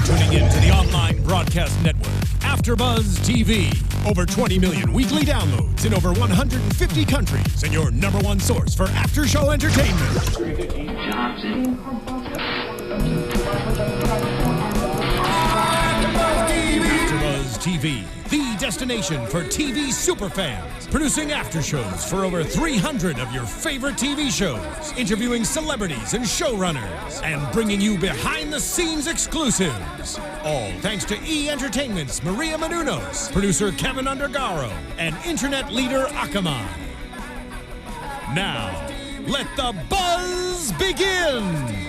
tuning in to the online broadcast network, AFTERBUZZ TV. Over 20 million weekly downloads in over 150 countries, and your number one source for after-show entertainment. AFTERBUZZ TV, the destination for TV superfans, producing after-shows for over 300 of your favorite TV shows, interviewing celebrities and showrunners, and bringing you behind-the-scenes exclusives. All thanks to E! Entertainment's Maria Menounos, producer Kevin Undergaro, and internet leader Akamai. Now, let the buzz begin!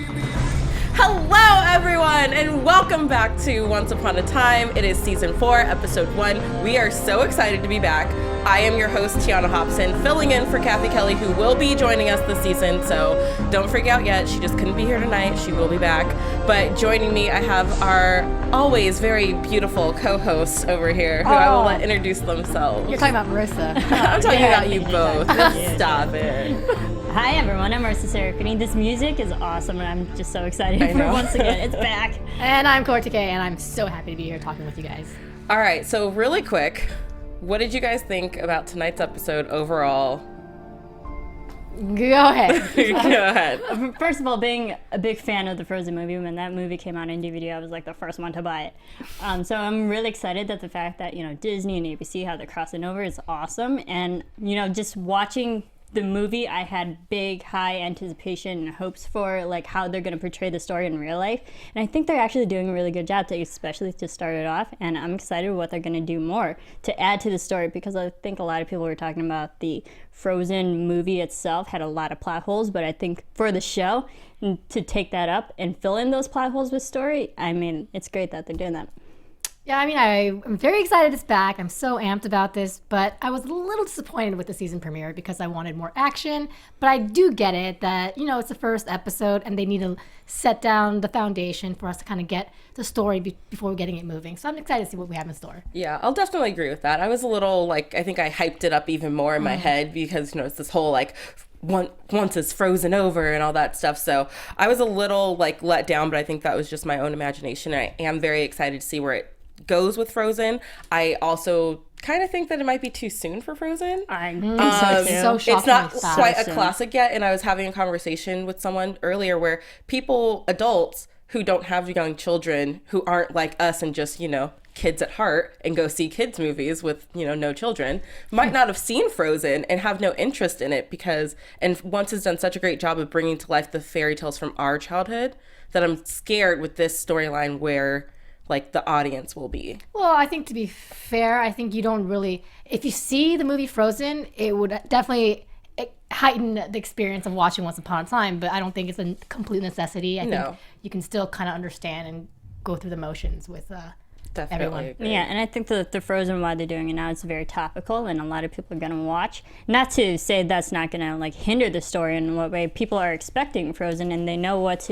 Hello, everyone, and welcome back to Once Upon a Time. It is Season 4, Episode 1. We are so excited to be back. I am your host, Tiona Hobson, filling in for Kathy Kelly, who will be joining us this season, so don't freak out yet. She just couldn't be here tonight. She will be back. But joining me, I have our always very beautiful co-hosts over here, who I will let introduce themselves. You're talking about Marisa. I'm talking about you both. Stop it. Hi everyone, I'm Marisa Serafini. This music is awesome and I'm just so excited for once again. It's back. And I'm Kaori Takee and I'm so happy to be here talking with you guys. All right, so really quick, what did you guys think about tonight's episode overall? Go ahead. Go ahead. First of all, being a big fan of the Frozen movie, when that movie came out in DVD, I was like the first one to buy it. So I'm really excited that the fact that, Disney and ABC, how they're crossing over is awesome. And, just watching the movie, I had big, high anticipation and hopes for like how they're going to portray the story in real life. And I think they're actually doing a really good job, especially to start it off. And I'm excited what they're going to do more to add to the story, because I think a lot of people were talking about the Frozen movie itself had a lot of plot holes. But I think for the show, to take that up and fill in those plot holes with story, I mean, it's great that they're doing that. Yeah, I mean, I'm very excited it's back. I'm so amped about this, but I was a little disappointed with the season premiere because I wanted more action. But I do get it that, it's the first episode and they need to set down the foundation for us to kind of get the story before getting it moving. So I'm excited to see what we have in store. Yeah, I'll definitely agree with that. I was a little, I think I hyped it up even more in my head because, it's this whole, once it's frozen over and all that stuff. So I was a little, let down, but I think that was just my own imagination. And I am very excited to see where it goes with Frozen. I also kind of think that it might be too soon for Frozen. I think so too. It's not quite a classic yet, and I was having a conversation with someone earlier where adults who don't have young children, who aren't like us and just, kids at heart and go see kids movies with, no children, might not have seen Frozen and have no interest in it and Once has done such a great job of bringing to life the fairy tales from our childhood that I'm scared with this storyline where the audience will be. Well, I think to be fair, I think you don't really, if you see the movie Frozen, it would definitely heighten the experience of watching Once Upon a Time, but I don't think it's a complete necessity. I think you can still kind of understand and go through the motions with everyone. Agree. Yeah, and I think that the Frozen, why they're doing it now, it's very topical and a lot of people are going to watch. Not to say that's not going to hinder the story in what way. People are expecting Frozen and they know what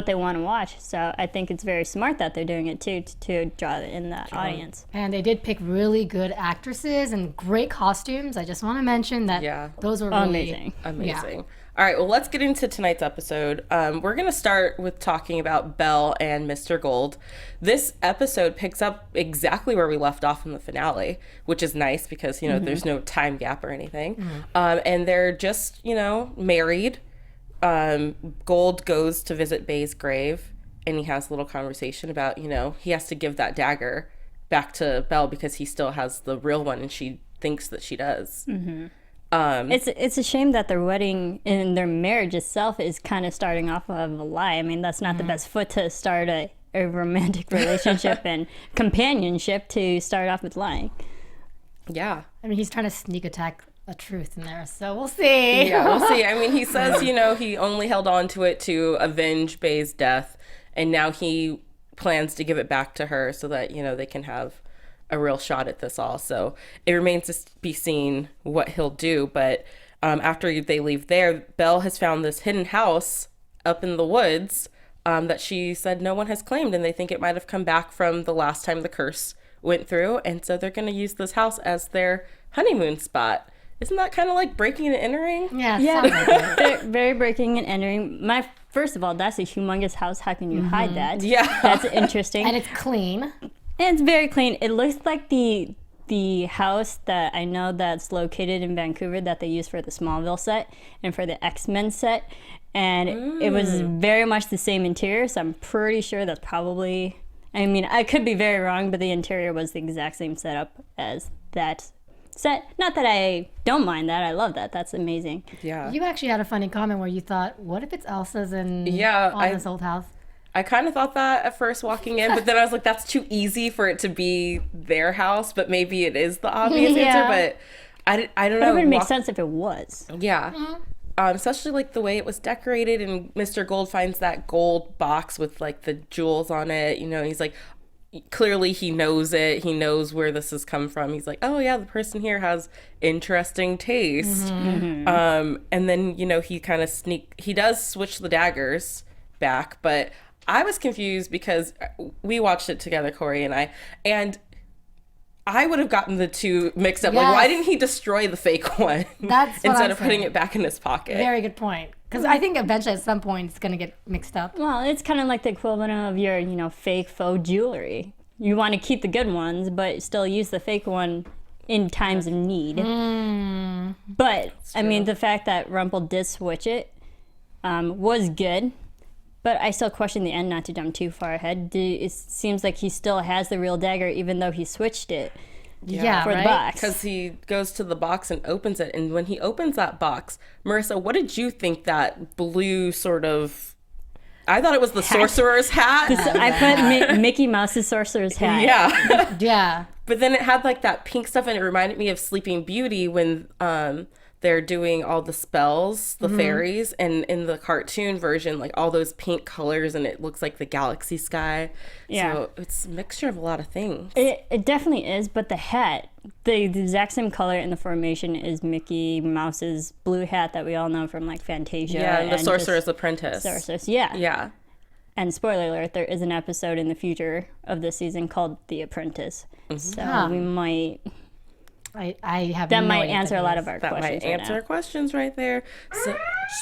they want to watch. So I think it's very smart that they're doing it too, to draw in the audience. And they did pick really good actresses and great costumes. I just want to mention that those were really amazing. Yeah. All right, well, let's get into tonight's episode. We're going to start with talking about Belle and Mr. Gold. This episode picks up exactly where we left off in the finale, which is nice because, there's no time gap or anything. And they're just, married. Gold goes to visit Bay's grave and he has a little conversation about, he has to give that dagger back to Belle because he still has the real one and she thinks that she does. It's a shame that their wedding and their marriage itself is kind of starting off of a lie. I mean, that's not the best foot to start a romantic relationship and companionship, to start off with lying. Yeah. I mean, he's trying to sneak attack a truth in there, so we'll see. Yeah, we'll see. I mean, he says, he only held on to it to avenge Bay's death, and now he plans to give it back to her so that, they can have a real shot at this all. So it remains to be seen what he'll do, but after they leave there, Belle has found this hidden house up in the woods that she said no one has claimed, and they think it might have come back from the last time the curse went through, and so they're going to use this house as their honeymoon spot. Isn't that kind of like breaking and entering? Yeah, Yeah, sounds like it. very breaking and entering. First of all, that's a humongous house. How can you hide that? Yeah. That's interesting. And it's clean. And it's very clean. It looks like the house that I know that's located in Vancouver that they used for the Smallville set and for the X-Men set. And it was very much the same interior, so I'm pretty sure that's probably... I mean, I could be very wrong, but the interior was the exact same setup as that set. Not that I don't mind that. I love that. That's amazing. Yeah. You actually had a funny comment where you thought, what if it's Elsa's in this old house? I kind of thought that at first walking in, but then I was like, that's too easy for it to be their house, but maybe it is the obvious answer, but I don't know. It would make sense if it was. Yeah. Especially like the way it was decorated, and Mr. Gold finds that gold box with like the jewels on it, you know, and he's like, clearly he knows it. He knows where this has come from. He's like, oh yeah, the person here has interesting taste. And then, you know, he kind of he does switch the daggers back, but I was confused because we watched it together, Corey and I would have gotten the two mixed up. Yes. Like, why didn't he destroy the fake one That's what instead I'm of putting saying. it back in his pocket? Very good point. Because I think eventually at some point it's going to get mixed up. Well, it's kind of like the equivalent of your, fake faux jewelry. You want to keep the good ones, but still use the fake one in times of need. But, I mean, the fact that Rumple did switch it was good. But I still question the end, not to jump too far ahead. It seems like he still has the real dagger, even though he switched it Yeah, for right? the box. Because he goes to the box and opens it. And when he opens that box, Marissa, what did you think that blue sort of... I thought it was the sorcerer's hat. I put Mickey Mouse's sorcerer's hat. Yeah. Yeah. But then it had like that pink stuff, and it reminded me of Sleeping Beauty when they're doing all the spells, the fairies, and in the cartoon version, like all those pink colors, and it looks like the galaxy sky. Yeah. So it's a mixture of a lot of things. It definitely is, but the hat, the exact same color in the formation is Mickey Mouse's blue hat that we all know from like Fantasia. Yeah, and the just Sorcerer's Apprentice. Sorceress, yeah. Yeah. And spoiler alert, there is an episode in the future of this season called The Apprentice. So Huh. we might... I have That no might idea answer what a lot that of our That questions might answer right questions right there. So,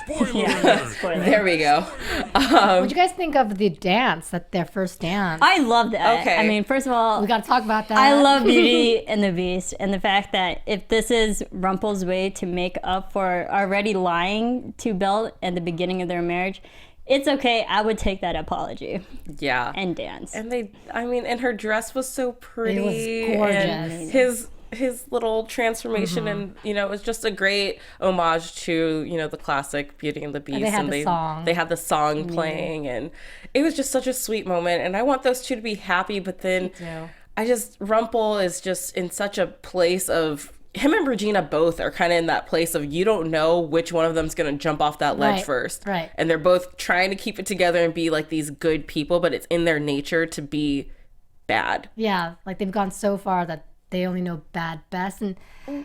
Spoiler now. alert. Spoiler. there we go. What do you guys think of the dance, their first dance? I love that. Okay. I mean, first of all, We got to talk about that. I love Beauty and the Beast, and the fact that if this is Rumple's way to make up for already lying to Belle at the beginning of their marriage, it's okay. I would take that apology Yeah. and dance. And and her dress was so pretty. It was And gorgeous. his little transformation, and it was just a great homage to the classic Beauty and the Beast. they had the song. They had the song playing, and it was just such a sweet moment. And I want those two to be happy, but then Rumple is just in such a place of. Him and Regina both are kind of in that place of you don't know which one of them's going to jump off that ledge first. Right. And they're both trying to keep it together and be like these good people, but it's in their nature to be bad. Yeah, like they've gone so far that they only know bad best. And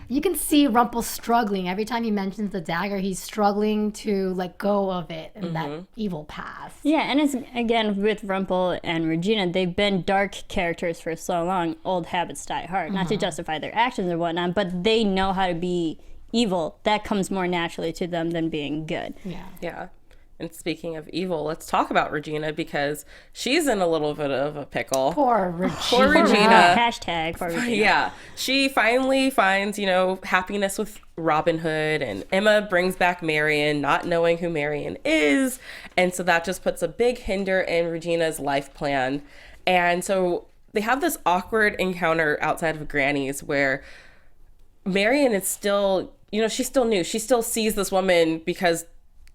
you can see Rumple struggling. Every time he mentions the dagger, he's struggling to let go of it and that evil past. Yeah, and it's, again, with Rumple and Regina, they've been dark characters for so long. Old habits die hard. Not to justify their actions or whatnot, but they know how to be evil. That comes more naturally to them than being good. Yeah. Yeah. And speaking of evil, let's talk about Regina because she's in a little bit of a pickle. Poor Regina. Poor Regina. Hashtag for Regina. Yeah. She finally finds, happiness with Robin Hood, and Emma brings back Marion, not knowing who Marion is. And so that just puts a big hinder in Regina's life plan. And so they have this awkward encounter outside of Granny's where Marion is still, she's still new. She still sees this woman because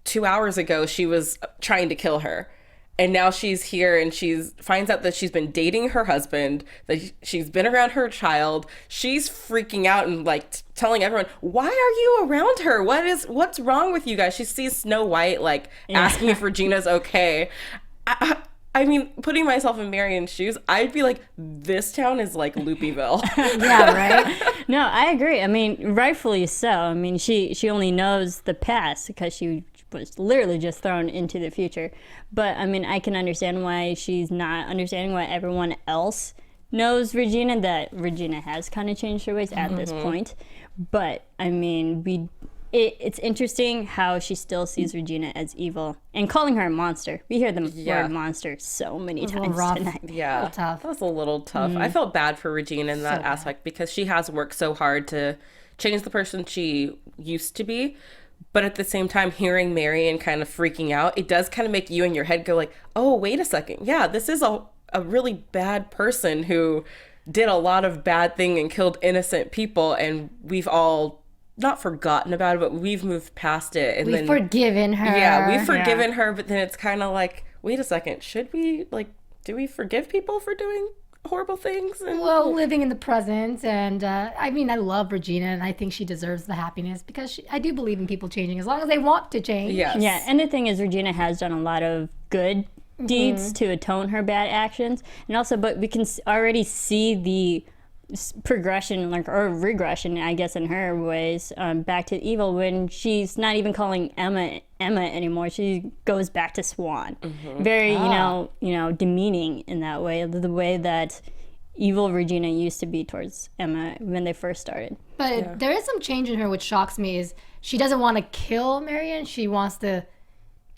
2 hours ago she was trying to kill her, and now she's here and finds out that she's been dating her husband, that she's been around her child. She's freaking out and like telling everyone, why are you around her? What's wrong with you guys? She sees Snow White asking if Regina's okay. I mean, putting myself in Marion's shoes, I'd be like, this town is like Loopyville. Yeah, right? No, I agree. I mean, rightfully so. I mean, she only knows the past because she was literally just thrown into the future. But I mean, I can understand why she's not understanding why everyone else knows Regina, that Regina has kind of changed her ways at this point. But I mean, it's interesting how she still sees Regina as evil and calling her a monster. We hear the word monster so many times tonight. Yeah, tough. That was a little tough. I felt bad for Regina in that aspect because she has worked so hard to change the person she used to be. But at the same time, hearing Marion kind of freaking out, it does kind of make you in your head go like, oh, wait a second. Yeah, this is a really bad person who did a lot of bad thing and killed innocent people. And we've all not forgotten about it, but we've moved past it. And We've forgiven her. Yeah, we've forgiven her. But then it's kind of like, wait a second. Should we, like, do we forgive people for doing horrible things? And Well, living in the present, and I mean, I love Regina, and I think she deserves the happiness because I do believe in people changing as long as they want to change. yes. Yeah, and the thing is, Regina has done a lot of good deeds to atone her bad actions, and also, but we can already see the progression, like, or regression, I guess, in her ways, back to evil when she's not even calling Emma anymore. She goes back to Swan. Very, you know, demeaning in that way, the way that evil Regina used to be towards Emma when they first started. But there is some change in her which shocks me is she doesn't want to kill Marion. She wants to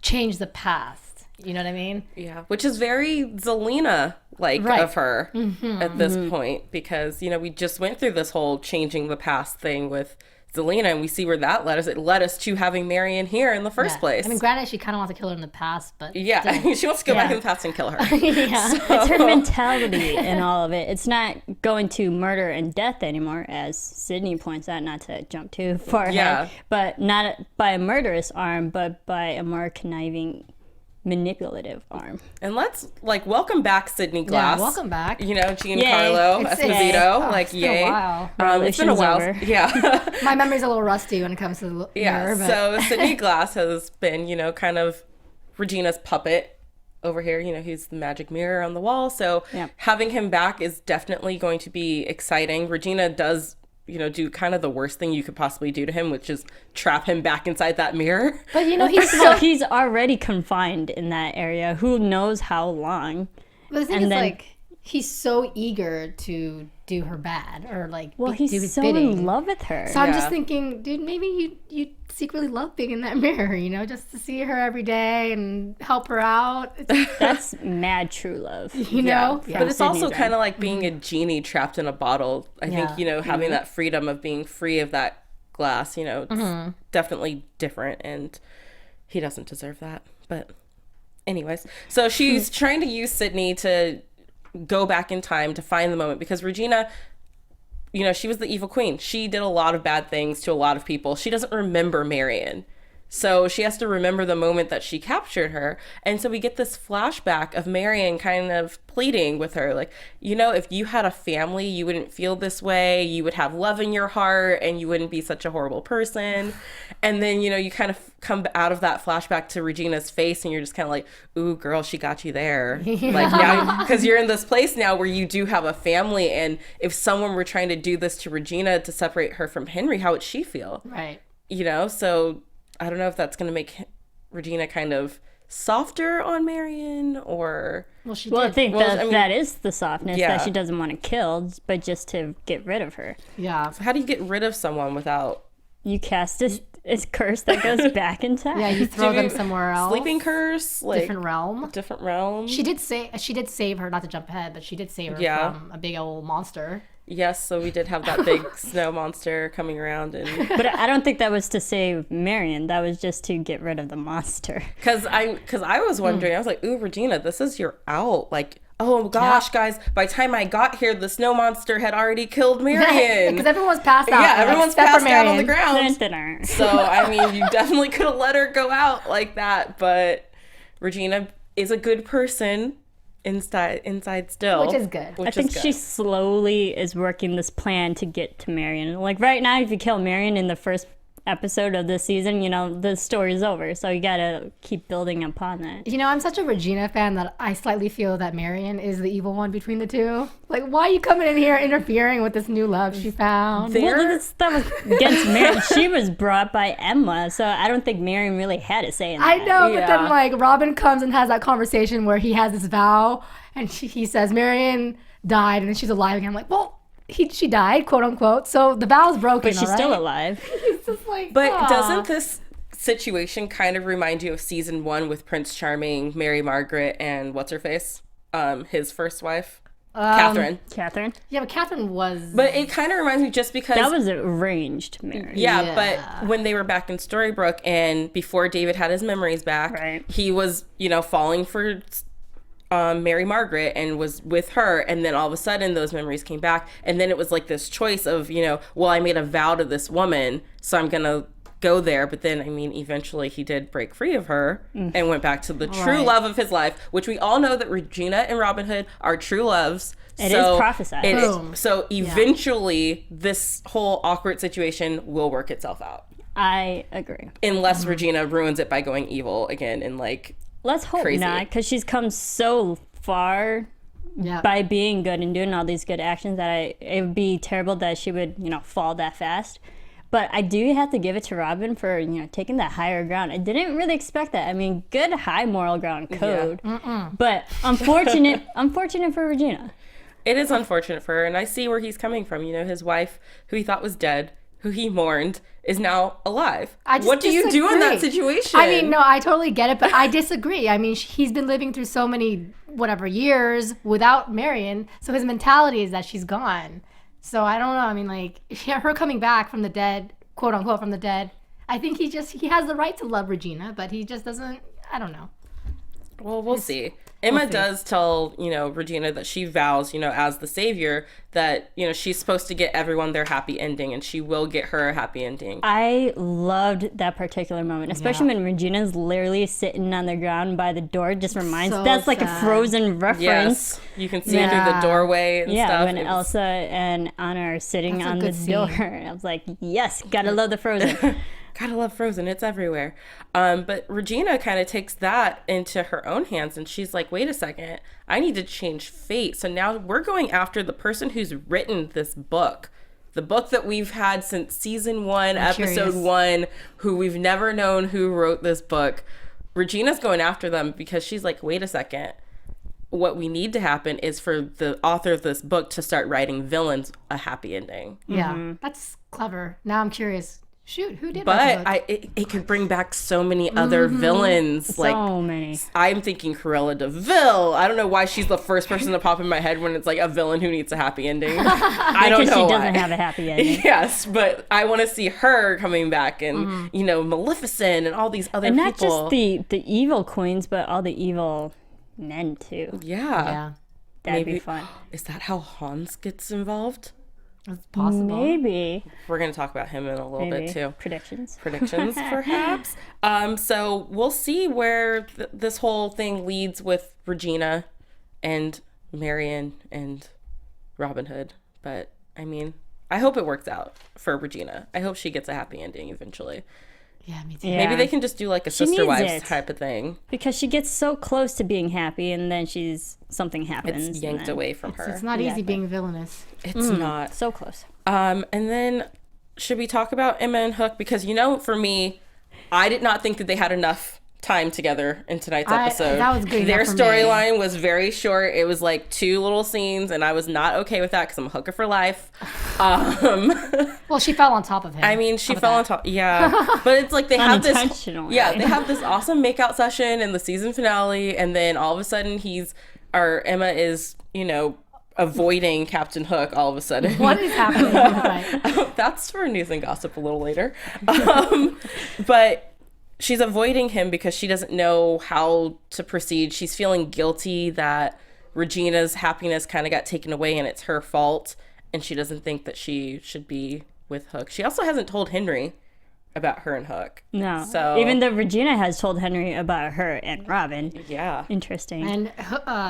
change the past. You know what I mean? Yeah, which is very Zelena-like of her at this point because, you know, we just went through this whole changing the past thing with Zelena, and we see where that led us. It led us to having Marion here in the first place. I mean, granted, she kind of wants to kill her in the past, but yeah, still. she wants to go back in the past and kill her. It's her mentality in all of it. It's not going to murder and death anymore, as Sydney points out, not to jump too far ahead, but not by a murderous arm, but by a more conniving, manipulative arm. And let's, like, welcome back Sydney Glass. Yeah, welcome back. You know, Giancarlo Esposito. It's been a while. It's been a while. Over. Yeah. My memory's a little rusty when it comes to the mirror, but So Sydney Glass has been, you know, kind of Regina's puppet over here. You know, he's the magic mirror on the wall. So having him back is definitely going to be exciting. Regina does, you know, do kind of the worst thing you could possibly do to him, which is trap him back inside that mirror. But you know, he's already confined in that area. Who knows how long? But the thing is, like, he's so eager to do her bad or like do he's his so bidding. in love with her. So I'm just thinking, dude, maybe you secretly love being in that mirror, you know, just to see her every day and help her out. That's mad true love. You know? Yeah. But it's also kind of like being a genie trapped in a bottle. I think, you know, having that freedom of being free of that glass, you know, it's definitely different, and he doesn't deserve that. But anyways, so she's trying to use Sydney to go back in time to find the moment because Regina, you know, she was the evil queen. She did a lot of bad things to a lot of people. She doesn't remember Marion. So she has to remember the moment that she captured her. And so we get this flashback of Marion kind of pleading with her. Like, you know, if you had a family, you wouldn't feel this way. You would have love in your heart and you wouldn't be such a horrible person. And then, you know, you kind of come out of that flashback to Regina's face and you're just kind of like, ooh, girl, she got you there. Like now, because you're in this place now where you do have a family. And if someone were trying to do this to Regina to separate her from Henry, how would she feel? Right. You know, so I don't know if that's going to make Regina kind of softer on Marion or... Well, she Well, did. I think that is the softness, Yeah. that she doesn't want to kill, but just to get rid of her. Yeah. How do you get rid of someone without... You cast a curse that goes back in time. Yeah, you throw them somewhere else. Sleeping curse? Like, Different realm. different realm? She did save her, not to jump ahead, but she did save her from a big old monster. Yes, so we did have that big snow monster coming around. But I don't think that was to save Marion. That was just to get rid of the monster. Because I was wondering, I was like, ooh, Regina, this is your out. Like, oh gosh, guys, by the time I got here, the snow monster had already killed Marion. Because everyone's passed out. Yeah, everyone's passed out on the ground. Dun-dun-dun. So, I mean, you definitely could have let her go out like that. But Regina is a good person inside still. Which is good. I think she slowly is working this plan to get to Marion. Like right now, if you kill Marion in the first episode of this season, you know, the story's over. So you gotta keep building upon that. You know, I'm such a Regina fan that I slightly feel that Marion is the evil one between the two. Like, why are you coming in here interfering with this new love she found? Well, that was against Marion. She was brought by Emma, so I don't think Marion really had a say in that. I know, but then like Robin comes and has that conversation where he has this vow and he says Marion died and then she's alive again. I'm like, well, she died, quote unquote. So the vow's broken. But she's still alive. It's just like, But aw. doesn't this situation kind of remind you of season 1 with Prince Charming, Mary Margaret, and what's her face? His first wife, Catherine. Catherine? Yeah, but Catherine was. But it kind of reminds me just because That was arranged marriage. Yeah, but when they were back in Storybrook and before David had his memories back, Right. he was, falling for Mary Margaret and was with her. And then all of a sudden those memories came back. And then it was like this choice of, well, I made a vow to this woman, so I'm going to go there. But then, eventually he did break free of her and went back to the true love of his life, which we all know that Regina and Robin Hood are true loves. It is prophesied. Boom. So eventually this whole awkward situation will work itself out. I agree. Unless Regina ruins it by going evil again and Let's hope crazy. not, because she's come so far Yeah. by being good and doing all these good actions that it would be terrible that she would, fall that fast. But I do have to give it to Robin for, taking that higher ground. I didn't really expect that. Good high moral ground code. Yeah. But unfortunate for Regina. It is unfortunate for her, and I see where he's coming from. His wife, who he thought was dead, who he mourned, is now alive. I just What do you do in that disagree. situation? No, I totally get it, but I disagree. He's been living through so many, years without Marion, so his mentality is that she's gone. So I don't know. Her coming back from the dead, quote unquote, from the dead, I think he has the right to love Regina, but he just doesn't, I don't know. Well, we'll see. Emma does tell, Regina that she vows, as the savior, that, she's supposed to get everyone their happy ending, and she will get her a happy ending. I loved that particular moment, especially when Regina's literally sitting on the ground by the door. Just reminds So that's like a sad. Frozen reference. Yes, you can see through the doorway and Yeah, stuff. when Elsa and Anna are sitting That's a on the good scene. door. I was like, yes, gotta love the Frozen. Gotta love Frozen. It's everywhere. But Regina kind of takes that into her own hands, and she's like, wait a second, I need to change fate. So now we're going after the person who's written this book. The book that we've had since season 1, episode 1, who we've never known who wrote this book. Regina's going after them because she's like, wait a second. What we need to happen is for the author of this book to start writing villains a happy ending. Yeah, that's clever. Now I'm curious. Shoot, who did write the book? It could bring back so many other villains. So many. I'm thinking Cruella de Vil. I don't know why she's the first person to pop in my head when it's like a villain who needs a happy ending. I don't know Because she why. doesn't have a happy ending. Yes, but I want to see her coming back and, Maleficent and all these other And people. not just the evil queens, but all the evil men too. Yeah. That'd be fun. Is that how Hans gets involved? It's possible. Maybe. We're going to talk about him in a little bit too. Predictions. Predictions, perhaps. So we'll see where this whole thing leads with Regina and Marion and Robin Hood. But I hope it works out for Regina. I hope she gets a happy ending eventually. Yeah, me too. Yeah. Maybe they can just do like a She sister needs wives it. type of thing. Because she gets so close to being happy, and then something happens. It's and yanked then- away from her. It's not easy Exactly. being villainous. It's not. So close. And then should we talk about Emma and Hook? Because, for me, I did not think that they had enough time together in tonight's episode. That was good Their enough for me. storyline was very short. It was like 2 little scenes, and I was not okay with that because I'm a hooker for life. Well, she fell on top of him. She fell on top. Yeah. But it's like they have this. Unintentionally. Yeah, they have this awesome makeout session in the season finale, and then all of a sudden Emma is, avoiding Captain Hook all of a sudden. What is happening? Right. That's for news and gossip a little later. But she's avoiding him because she doesn't know how to proceed. She's feeling guilty that Regina's happiness kind of got taken away and it's her fault. And she doesn't think that she should be with Hook. She also hasn't told Henry about her and Hook. No. So Even though Regina has told Henry about her and Robin. yeah. Interesting. And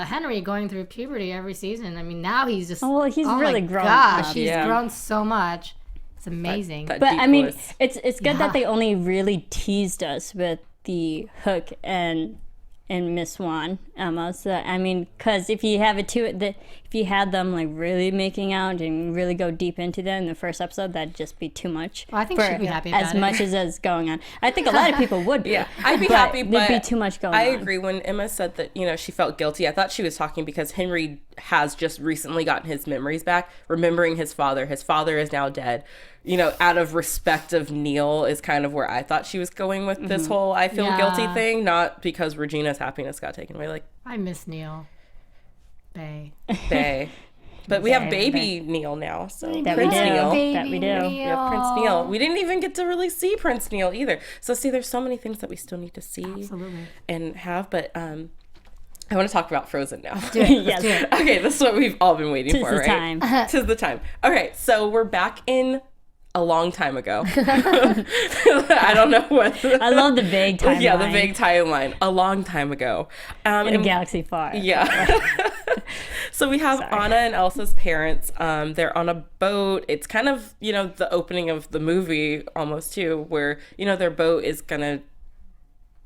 Henry going through puberty every season. Now he's just. Oh, well, he's really my grown gosh, up. he's Yeah. grown so much. It's amazing. That But deep I mean, voice. it's good Yeah. that they only really teased us with the Hook and Miss Swan, Emma. So I mean, because if you have if if you had them like really making out and really go deep into them in the first episode, that'd just be too much. Well, I think she'd be happy about as it. much as is going on. I think a lot of people would be. Yeah, I'd be happy, but there'd be too much going on. I agree. When Emma said that, she felt guilty, I thought she was talking because Henry has just recently gotten his memories back, remembering his father. His father is now dead. Out of respect of Neil is kind of where I thought she was going with this whole I feel guilty thing, not because Regina's happiness got taken away. Like, I miss Neil. Bae. But we have baby Neil now, so That Prince we do. Neil. That we do. We have Prince Neil. We didn't even get to really see Prince Neil either. So see, there's so many things that we still need to see and have. But I want to talk about Frozen now. Yes. Okay, this is what we've all been waiting for, the right? time. Tis the time. Okay, so we're back in a long time ago. I don't know what. I love the vague timeline. Yeah, the vague timeline. A long time ago. In a galaxy far. Yeah. So we have Anna and Elsa's parents. They're on a boat. It's kind of, the opening of the movie almost too, where, their boat is going to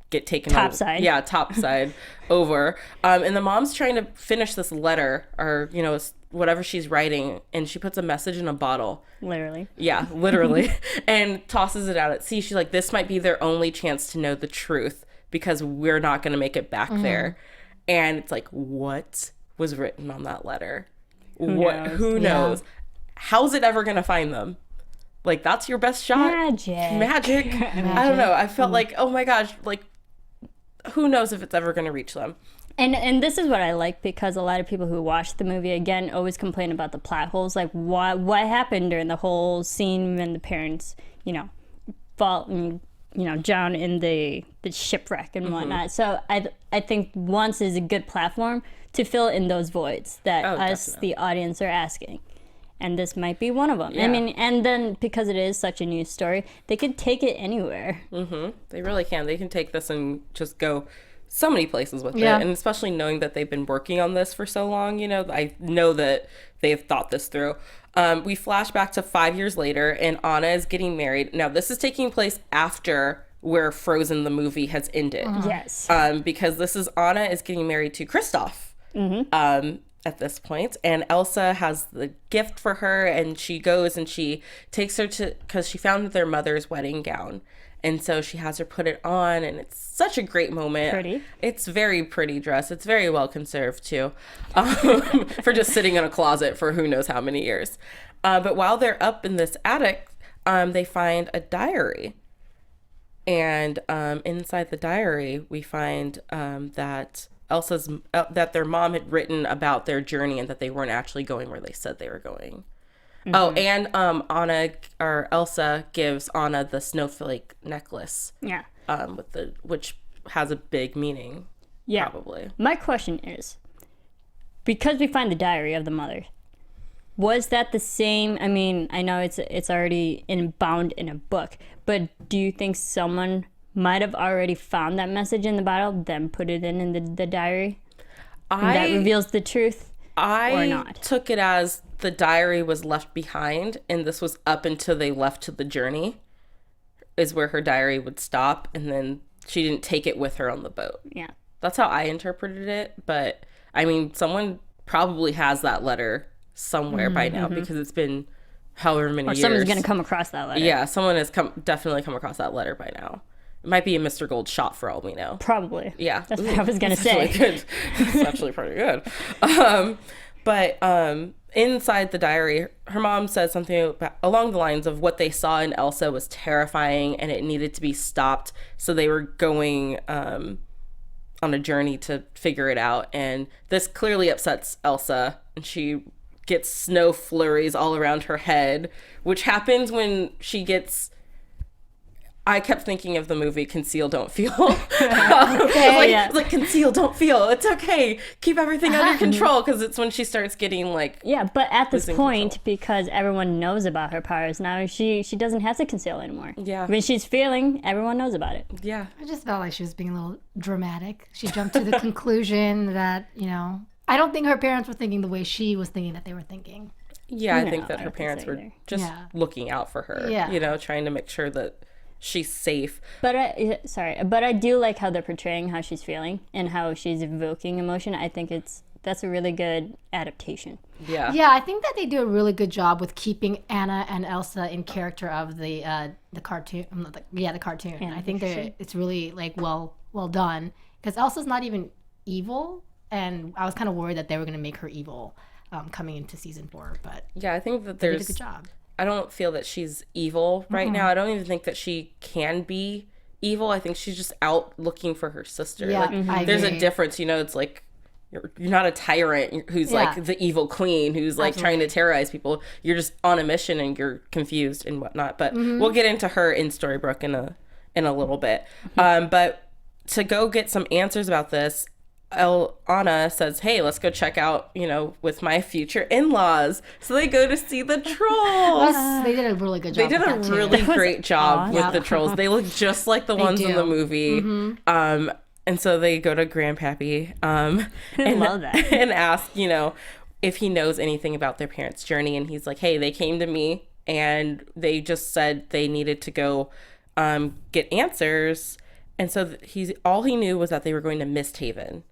get taken topside. Yeah, topside over. And the mom's trying to finish this letter or, whatever she's writing, and she puts a message in a bottle. Literally. Yeah, literally. And tosses it out at sea. She's like, this might be their only chance to know the truth because we're not going to make it back there. And it's like, what was written on that letter? Who knows? How's it ever going to find them? Like, that's your best shot? Magic. I don't know. I felt like, oh my gosh, like, who knows if it's ever going to reach them? And this is what I like, because a lot of people who watch the movie, again, always complain about the plot holes. Like, what happened during the whole scene when the parents, fall and, drown in the shipwreck and whatnot. So I think Once is a good platform to fill in those voids that the audience, are asking. And this might be one of them. Yeah. I mean, and then because it is such a new story, they could take it anywhere. They really can. They can take this and just go so many places with it. And especially knowing that they've been working on this for so long, I know that they've thought this through. We flash back to 5 years later, and Anna is getting married. Now, this is taking place after where Frozen the movie has ended. Yes. Because this is Anna is getting married to Kristoff. At this point, and Elsa has the gift for her, and she goes and she takes her to, because she found their mother's wedding gown, and so she has her put it on, and it's such a great moment. Pretty. It's very pretty dress. It's very well conserved too, for just sitting in a closet for who knows how many years. But while they're up in this attic, they find a diary, and inside the diary we find that Elsa's that their mom had written about their journey and that they weren't actually going where they said they were going. Oh, and Elsa gives Anna the snowflake necklace. Yeah. Which has a big meaning. Yeah. Probably. My question is, because we find the diary of the mother, was that the same? I mean, I know it's already bound in a book, but do you think someone might have already found that message in the bottle, then put it in the diary? That reveals the truth, or not? Took it as the diary was left behind, and this was up until they left to the journey, is where her diary would stop, and then she didn't take it with her on the boat. Yeah. That's how I interpreted it, but, I mean, someone probably has that letter somewhere by now, because it's been however many years. Or someone's going to come across that letter. Yeah, someone has definitely come across that letter by now. It might be a Mr. Gold shot for all we know. Probably. Yeah. That's what I was going to say. Really good. It's actually pretty good. But inside the diary, her mom says something along the lines of what they saw in Elsa was terrifying and it needed to be stopped. So they were going on a journey to figure it out. And this clearly upsets Elsa. And she gets snow flurries all around her head, which happens when she gets... I kept thinking of the movie Conceal, Don't Feel. It's like, Conceal, Don't Feel. It's okay. Keep everything under control, because it's when she starts getting like... Yeah, but at this point, because everyone knows about her powers now, she doesn't have to conceal anymore. Yeah. When she's feeling, everyone knows about it. Yeah. I just felt like she was being a little dramatic. She jumped to the conclusion that, I don't think her parents were thinking the way she was thinking that they were thinking. Yeah, I think that her parents were just looking out for her. Yeah. Trying to make sure that she's safe. But I do like how they're portraying how she's feeling and how she's evoking emotion. I think it's that's a really good adaptation. Yeah. Yeah, I think that they do a really good job with keeping Anna and Elsa in character of the cartoon. The cartoon. I think that it's really like well done, because Elsa's not even evil, and I was kind of worried that they were going to make her evil coming into season 4. But yeah, I think that they there's did a good job. I don't feel that she's evil right now. I don't even think that she can be evil. I think she's just out looking for her sister. Yeah, I there's agree. a difference, it's like you're not a tyrant who's like the evil queen who's like trying to terrorize people. You're just on a mission and you're confused and whatnot. But we'll get into her in Storybrook in a little bit. But to go get some answers about this, Anna says, hey, let's go check out, with my future in-laws. So they go to see the trolls. They did a really good job. They did a really great job with the trolls. They look just like the ones in the movie. And so they go to Grandpappy and love that. and ask, if he knows anything about their parents' journey. And he's like, hey, they came to me and they just said they needed to go get answers. And so all he knew was that they were going to Mist Haven,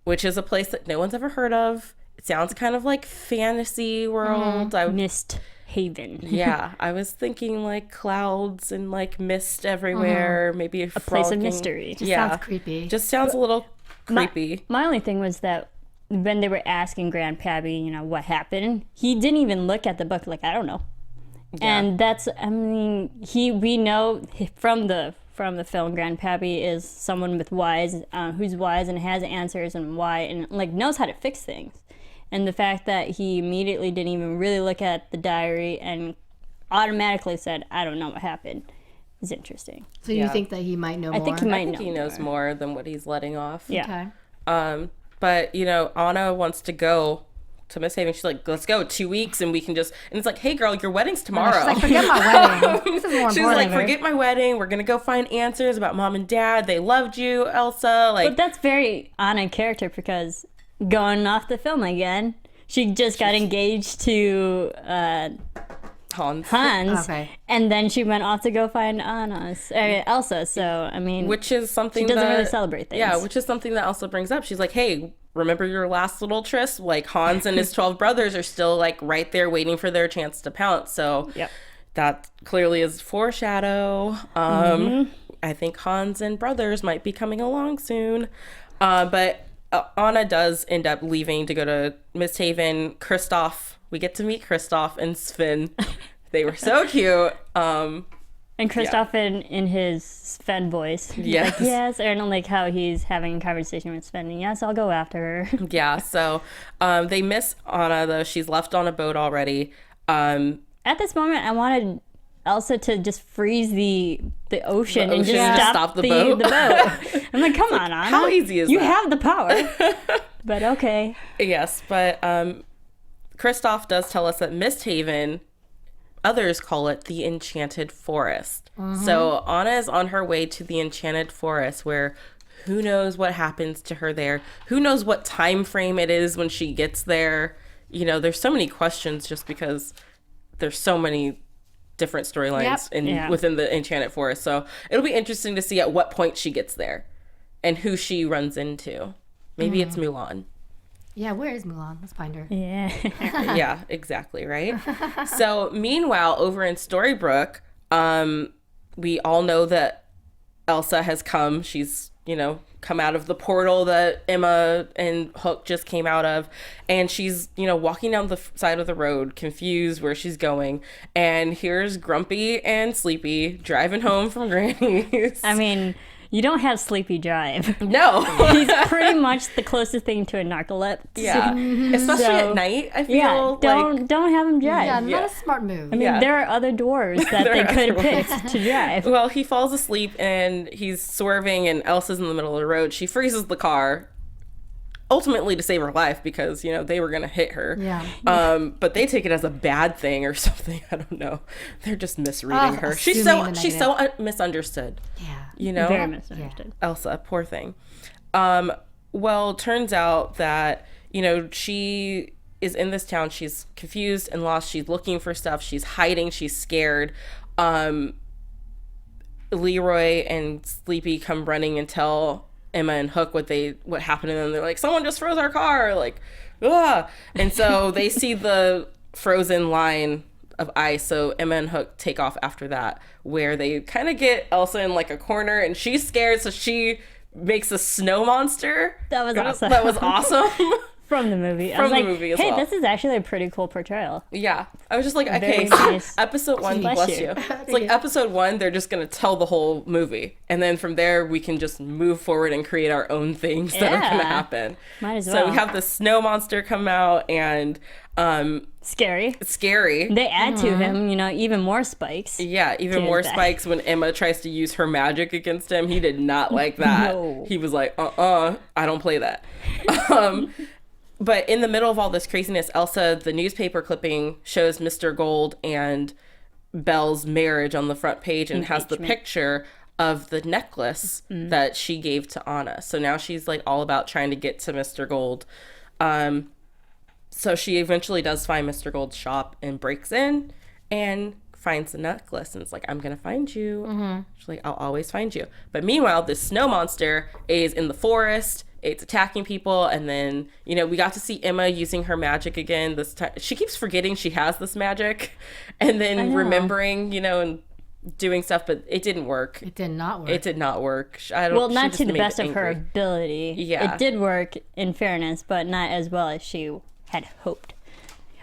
which is a place that no one's ever heard of. It sounds kind of like fantasy world. Mist Haven. Yeah, I was thinking like clouds and like mist everywhere. Maybe a place of mystery. Just sounds creepy. Just sounds a little creepy. My only thing was that when they were asking Grandpappy, what happened, he didn't even look at the book like, I don't know. Yeah. And that's, we know from the film, Grandpappy is someone with who's wise and has answers and why, and like knows how to fix things. And the fact that he immediately didn't even really look at the diary and automatically said, I don't know what happened, is interesting. So you think that he might know more? I think He knows more than what he's letting off. Yeah. Okay. But, Anna wants to go to Mist Haven. She's like, let's go, 2 weeks and we can just, and it's like, hey girl, your wedding's tomorrow. She's like, forget my wedding. This is more She's like, forget my wedding. We're going to go find answers about mom and dad. They loved you, Elsa. But that's very Anna character, because going off the film again, she just got engaged to Hans. Okay. And then she went off to go find Elsa. So, which is something she doesn't really celebrate things. Yeah, which is something that Elsa brings up. She's like, hey, remember your last little tryst? Like, Hans and his 12 brothers are still like right there waiting for their chance to pounce. So that clearly is foreshadow. I think Hans and brothers might be coming along soon. But Anna does end up leaving to go to Mist Haven. We get to meet Kristoff and Sven. They were so cute. And Kristoff in his Sven voice. Yes. Like, yes. Or like how he's having a conversation with Sven. And yes, I'll go after her. Yeah. So they miss Anna, though. She's left on a boat already. At this moment, I wanted Elsa to just freeze the ocean and just stop the boat. I'm like, come on, Anna. How easy is that? You have the power. But okay. Yes, but Kristoff does tell us that Mist Haven, others call it the Enchanted Forest. So Anna is on her way to the Enchanted Forest, where who knows what happens to her there. Who knows what time frame it is when she gets there. There's so many questions just because there's so many different storylines within the Enchanted Forest. So it'll be interesting to see at what point she gets there and who she runs into. Maybe it's Mulan. Yeah, where is Mulan? Let's find her. Yeah. Yeah, exactly, right? So meanwhile, over in Storybrook, we all know that Elsa has come. She's, come out of the portal that Emma and Hook just came out of. And she's, walking down the side of the road, confused where she's going. And here's Grumpy and Sleepy driving home from Granny's. You don't have Sleepy drive. No. He's pretty much the closest thing to a narcolepsy. Yeah. Especially at night, I feel don't have him drive. Yeah, not a smart move. There are other doors that they could have picked to drive. Well, he falls asleep and he's swerving and Elsa's in the middle of the road. She freezes the car, ultimately to save her life because, they were going to hit her. Yeah. But they take it as a bad thing or something. I don't know. They're just misreading her. She's so misunderstood. Yeah. Very misunderstood. Yeah. Elsa, poor thing. Well, turns out that, she is in this town. She's confused and lost. She's looking for stuff. She's hiding. She's scared. Leroy and Sleepy come running and tell Emma and Hook what happened, and then they're like, someone just froze our car, like, ah. And so they see the frozen line of ice, so Emma and Hook take off after that, where they kind of get Elsa in like a corner, and she's scared, so she makes a snow monster. That was awesome. That was awesome. From the movie. From the movie as hey, well. This is actually a pretty cool portrayal. Yeah. I was just like, Very okay, nice. episode 1, bless you. It's like episode 1, they're just going to tell the whole movie. And then from there, we can just move forward and create our own things that are going to happen. Might as well. So we have the snow monster come out, and Scary. Scary. They add to him, even more spikes. Yeah, even to more his back. spikes when Emma tries to use her magic against him. He did not like that. No. He was like, I don't play that. But in the middle of all this craziness, Elsa, the newspaper clipping shows Mr. Gold and Belle's marriage on the front page, and has the picture of the necklace that she gave to Anna. So now she's like all about trying to get to Mr. Gold. So she eventually does find Mr. Gold's shop and breaks in and finds the necklace, and it's like, I'm gonna find you. She's like, I'll always find you. But meanwhile, this snow monster is in the forest. It's attacking people, and then we got to see Emma using her magic again. This time she keeps forgetting she has this magic, and then remembering, and doing stuff, but it didn't work. It did not work. It did not work. Not to the best of her ability. Yeah, it did work in fairness, but not as well as she had hoped.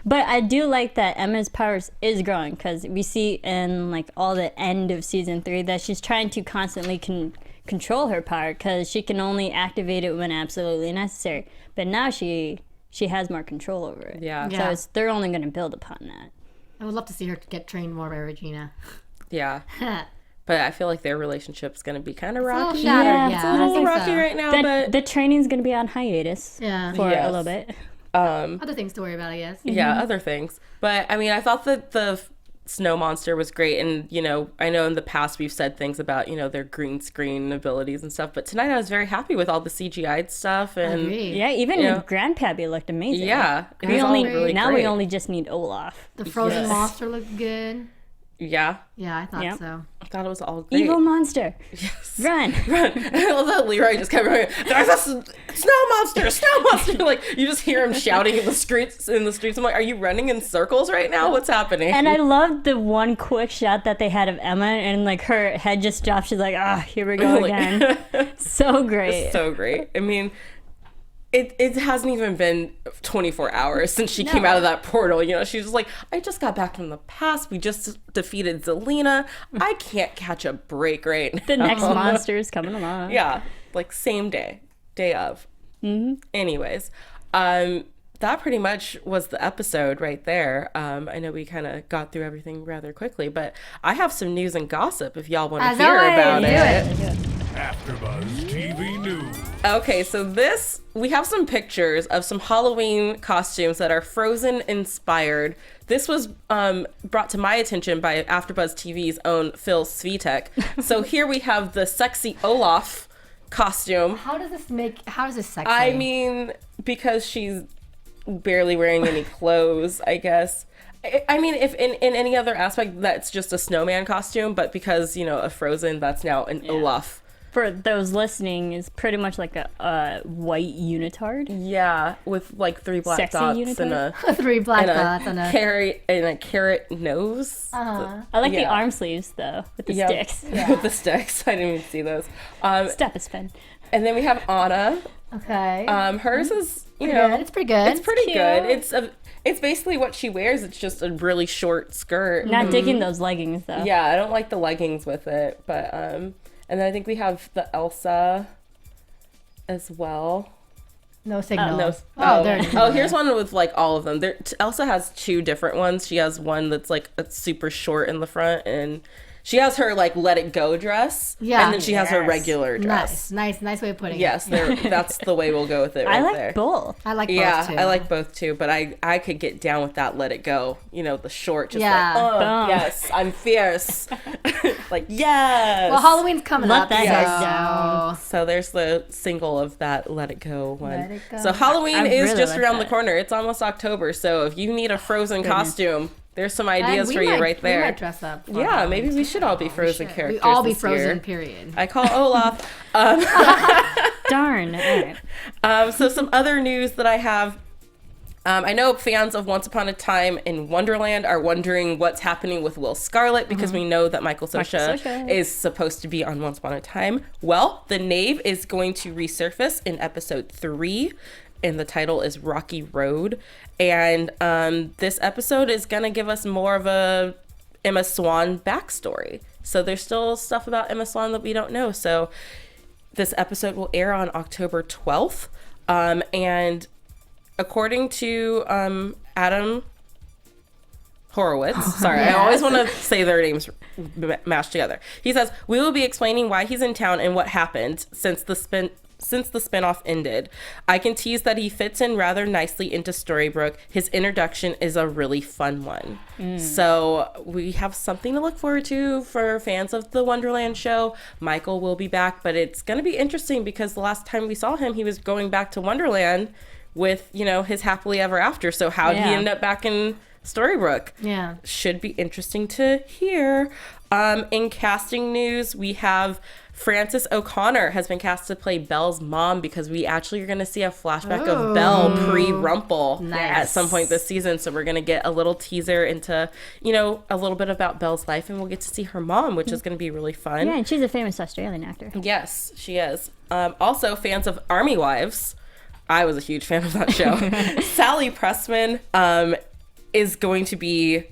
But I do like that Emma's powers is growing, because we see in like all the end of season 3 that she's trying to constantly control her power, because she can only activate it when absolutely necessary. But now she has more control over it. Yeah. So they're only going to build upon that. I would love to see her get trained more by Regina. Yeah. But I feel like their relationship's going to be kind of rocky. It's a little shattered, It's a little rocky so. right now, but The training's going to be on hiatus for Yes. a little bit. Other things to worry about, I guess. Yeah, other things. But I mean, I thought that the snow monster was great, and I know in the past we've said things about their green screen abilities and stuff, but tonight I was very happy with all the CGI stuff, and Yeah, even Grandpappy looked amazing. yeah, it was We all only really now great. we only just need Olaf. The frozen Yes. monster looked good. Yeah, Yeah, I thought Yep. so. I thought it was all great. Evil monster. Yes. Run. I love that Leroy just kept running. There's a snow monster! Like you just hear him shouting in the streets. I'm like, are you running in circles right now? What's happening? And I loved the one quick shot that they had of Emma, and like her head just dropped. She's like, here we go again. So great. So great. I mean, it hasn't even been 24 hours since she came out of that portal. She was like, I just got back from the past. We just defeated Zelina. I can't catch a break right now. The next monster is coming along. Yeah, like same day of. Anyways, that pretty much was the episode right there. I know we kind of got through everything rather quickly, but I have some news and gossip if y'all want to hear about it. AFTERBUZZ TV News. Okay, so we have some pictures of some Halloween costumes that are Frozen inspired. This was brought to my attention by AfterBuzz TV's own Phil Svitek. So here we have the sexy Olaf costume. How does this sexy? I mean, because she's barely wearing any clothes, I guess. I mean, if in any other aspect, that's just a snowman costume, but because, a Frozen, that's now an Olaf. For those listening, is pretty much like a white unitard. Yeah, with like 3 black Sexy dots unitard? and 3 black a dots and a carrot nose. I like the arm sleeves though, with the sticks. With the sticks. I didn't even see those. Step is fun. And then we have Anna. Okay. Hers is It's pretty good. It's pretty Cute. good. It's basically what she wears. It's just a really short skirt. Not digging those leggings though. Yeah, I don't like the leggings with it, but and then I think we have the Elsa as well. No signal. There it is. Here's one with like all of them. Elsa has 2 different ones. She has one that's like a super short in the front, and she has her like let it go dress. Yeah. And then she has her regular dress. Nice way of putting Yes, that's the way we'll go with it right I like there. both. I like both too. I like both too, but I could get down with that let it go. The short, just Yeah. like, Boom. yes, I'm fierce. Like, yes. Well, Halloween's coming Let up. that so- guy down. So there's the single of that let it go one. Let it go. So Halloween I is really just like around the that. corner. It's almost October, so if you need a Frozen costume, there's some ideas for you right there. We might dress up. for Yeah, Halloween maybe we too. should all be Frozen characters. We all be this Frozen, year. period. I call Olaf. Darn. All right. So some other news that I have. I know fans of Once Upon a Time in Wonderland are wondering what's happening with Will Scarlet because we know that Michael Sosha is supposed to be on Once Upon a Time. Well, the Knave is going to resurface in episode 3, and the title is Rocky Road. And this episode is going to give us more of a Emma Swan backstory. So there's still stuff about Emma Swan that we don't know. So this episode will air on October 12th. And according to Adam Horowitz, sorry, I always want to say their names mashed together. He says, we will be explaining why he's in town and what happened since the spinoff ended. I can tease that he fits in rather nicely into Storybrook. His introduction is a really fun one. So we have something to look forward to for fans of the Wonderland show. Michael will be back, but it's going to be interesting because the last time we saw him, he was going back to Wonderland with, you know, his happily ever after. So how did he end up back in Storybrook? Yeah. Should be interesting to hear. In casting news, we have Frances O'Connor has been cast to play Belle's mom because we actually are going to see a flashback of Belle pre-Rumple at some point this season. So we're going to get a little teaser into, you know, a little bit about Belle's life, and we'll get to see her mom, which is going to be really fun. Yeah, and she's a famous Australian actor. Yes, she is. Also, fans of Army Wives. I was a huge fan of that show. Sally Pressman is going to be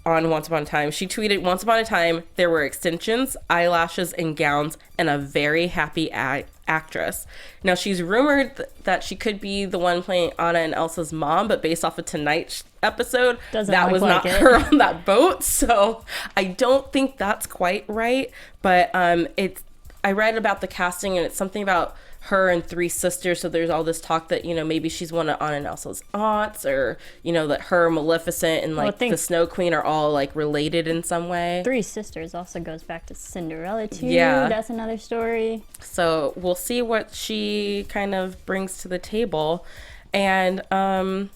on Once Upon a Time. She tweeted, Once Upon a Time, there were extensions, eyelashes, and gowns, and a very happy actress. Now, she's rumored that she could be the one playing Anna and Elsa's mom, but based off of tonight's episode, that was not her on that boat. So I don't think that's quite right. But I read about the casting, and it's something about her and 3 sisters, so there's all this talk that, you know, maybe she's one of Anna and Elsa's aunts, or, you know, that her, Maleficent, and like the Snow Queen are all like related in some way. 3 Sisters also goes back to Cinderella too. Yeah, that's another story. So we'll see what she kind of brings to the table. And and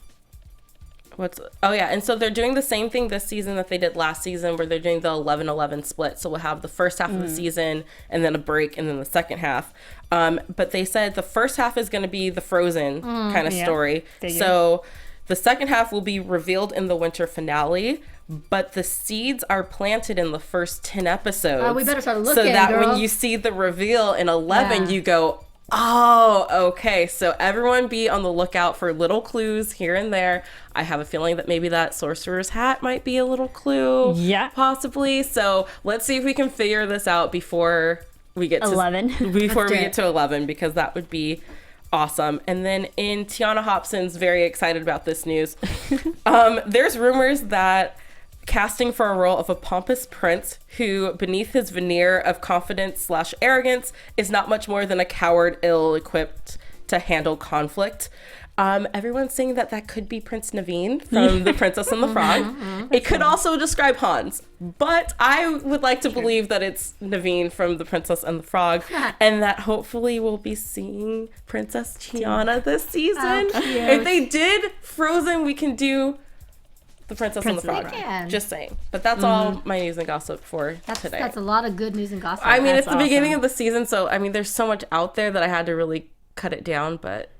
so they're doing the same thing this season that they did last season, where they're doing the 11-11 split. So we'll have the first half of the season and then a break and then the second half. But they said the first half is going to be the Frozen kind of story. So the second half will be revealed in the winter finale, but the seeds are planted in the first 10 episodes. Oh, we better start looking, so that girl. when you see the reveal in 11, you go, oh, okay. So everyone be on the lookout for little clues here and there. I have a feeling that maybe that sorcerer's hat might be a little clue. Yeah. Possibly. So let's see if we can figure this out before we get to 11. Before we get to 11, because that would be awesome. And then in Tiona Hobson's very excited about this news. There's rumors that casting for a role of a pompous prince who, beneath his veneer of confidence/arrogance, is not much more than a coward ill-equipped to handle conflict. Everyone's saying that that could be Prince Naveen from The Princess and the Frog. It could also describe Hans, but I would like to believe that it's Naveen from The Princess and the Frog, and that hopefully we'll be seeing Princess Tiana this season. If they did Frozen, we can do The Princess and the Frog. Just saying. But that's all my news and gossip for today. That's a lot of good news and gossip. I mean, it's the beginning of the season, so I mean, there's so much out there that I had to really cut it down, but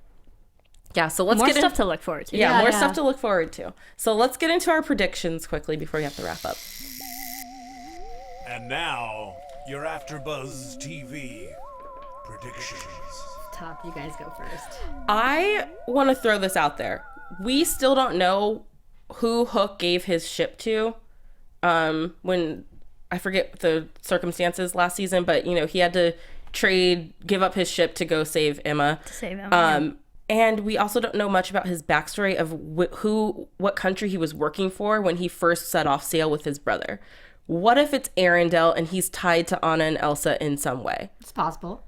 yeah, so let's get stuff to look forward to. Yeah, more stuff to look forward to. So let's get into our predictions quickly before we have to wrap up. And now, your AFTERBUZZ TV predictions. Top, you guys go first. I want to throw this out there. We still don't know who Hook gave his ship to. When I forget the circumstances last season, but you know, he had to give up his ship to go save Emma. And we also don't know much about his backstory of what country he was working for when he first set off sail with his brother. What if it's Arendelle and he's tied to Anna and Elsa in some way? It's possible.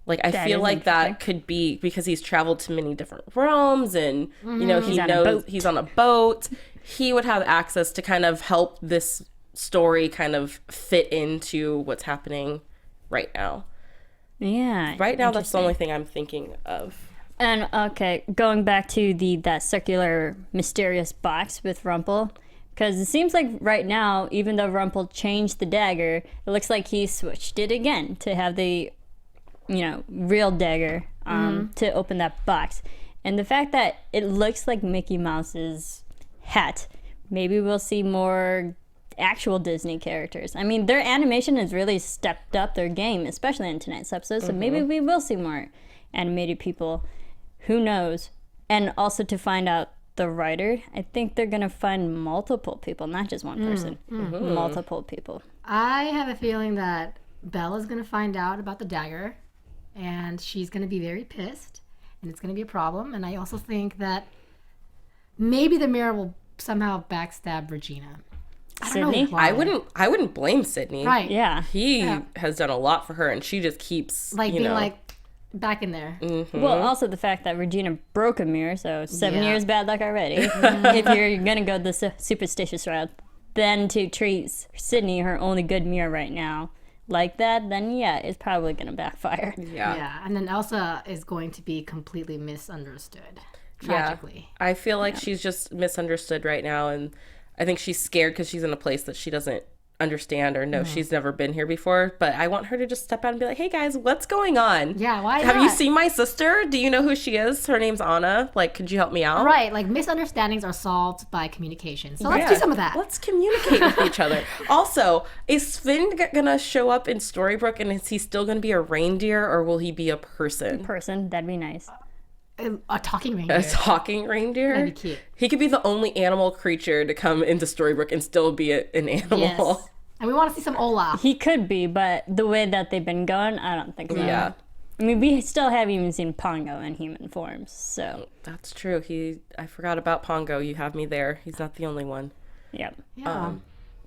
Like, I feel like that could be because he's traveled to many different realms, and you know, he's on a boat. He would have access to kind of help this story kind of fit into what's happening right now. Yeah. Right now, that's the only thing I'm thinking of. And okay, going back to that circular mysterious box with Rumple, because it seems like right now, even though Rumple changed the dagger, it looks like he switched it again to have the, you know, real dagger to open that box. And the fact that it looks like Mickey Mouse's hat, maybe we'll see more actual Disney characters. I mean, their animation has really stepped up their game, especially in tonight's episode, so maybe we will see more animated people. Who knows? And also to find out the writer, I think they're going to find multiple people, not just one person, multiple people. I have a feeling that Bella's going to find out about the dagger, and she's going to be very pissed, and it's going to be a problem. And I also think that maybe the mirror will somehow backstab Regina. I don't Sydney? know why. I wouldn't blame Sydney. Right. Yeah. He has done a lot for her, and she just keeps back in there. Well, also the fact that Regina broke a mirror, so 7 years bad luck already. If you're going to go the superstitious route, then to treat Sydney, her only good mirror right now, like that, then yeah, it's probably going to backfire. Yeah. And then Elsa is going to be completely misunderstood. Tragically. Yeah. I feel like she's just misunderstood right now, and I think she's scared because she's in a place that she doesn't understand or know. She's never been here before, but I want her to just step out and be like, hey guys, what's going on? Yeah, why Have not? you seen my sister? Do you know who she is? Her name's Anna. Like, could you help me out? Right, like misunderstandings are solved by communication. So let's do some of that. Let's communicate with each other. Also, is Sven gonna show up in Storybrook, and is he still gonna be a reindeer, or will he be a person? That'd be nice. A talking reindeer. A talking reindeer? That'd be cute. He could be the only animal creature to come into Storybrook and still be an animal. Yes. And we want to see some Olaf. He could be, but the way that they've been going, I don't think so. Yeah. I mean, we still haven't even seen Pongo in human forms, so. That's true. I forgot about Pongo. You have me there. He's not the only one. Yep. Yeah.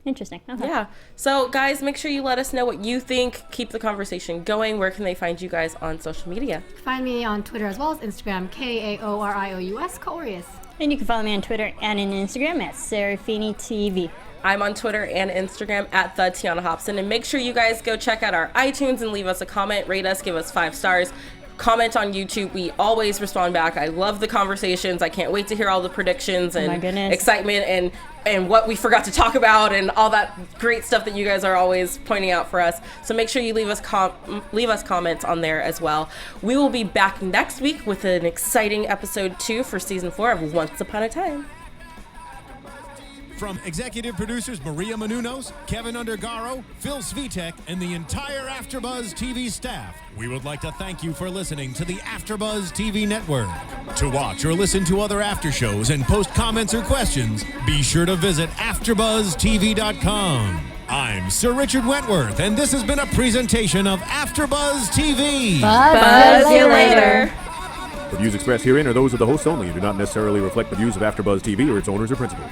Interesting. Okay. Yeah. So, guys, make sure you let us know what you think. Keep the conversation going. Where can they find you guys on social media? Find me on Twitter as well as Instagram, Kaorious, Kaorious. And you can follow me on Twitter and on Instagram at Serafini TV. I'm on Twitter and Instagram at the Tiona Hobson. And make sure you guys go check out our iTunes and leave us a comment, rate us, give us 5 stars. Comment on YouTube. We always respond back. I love the conversations. I can't wait to hear all the predictions and excitement and what we forgot to talk about and all that great stuff that you guys are always pointing out for us. So make sure you leave us comments on there as well. We will be back next week with an exciting episode 2 for season 4 of Once Upon a Time. From executive producers Maria Menounos, Kevin Undergaro, Phil Svitek, and the entire AfterBuzz TV staff, we would like to thank you for listening to the AfterBuzz TV network. To watch or listen to other after shows and post comments or questions, be sure to visit AfterBuzzTV.com. I'm Sir Richard Wentworth, and this has been a presentation of AfterBuzz TV. Buzz you later. The views expressed herein are those of the hosts only and do not necessarily reflect the views of AfterBuzz TV or its owners or principals.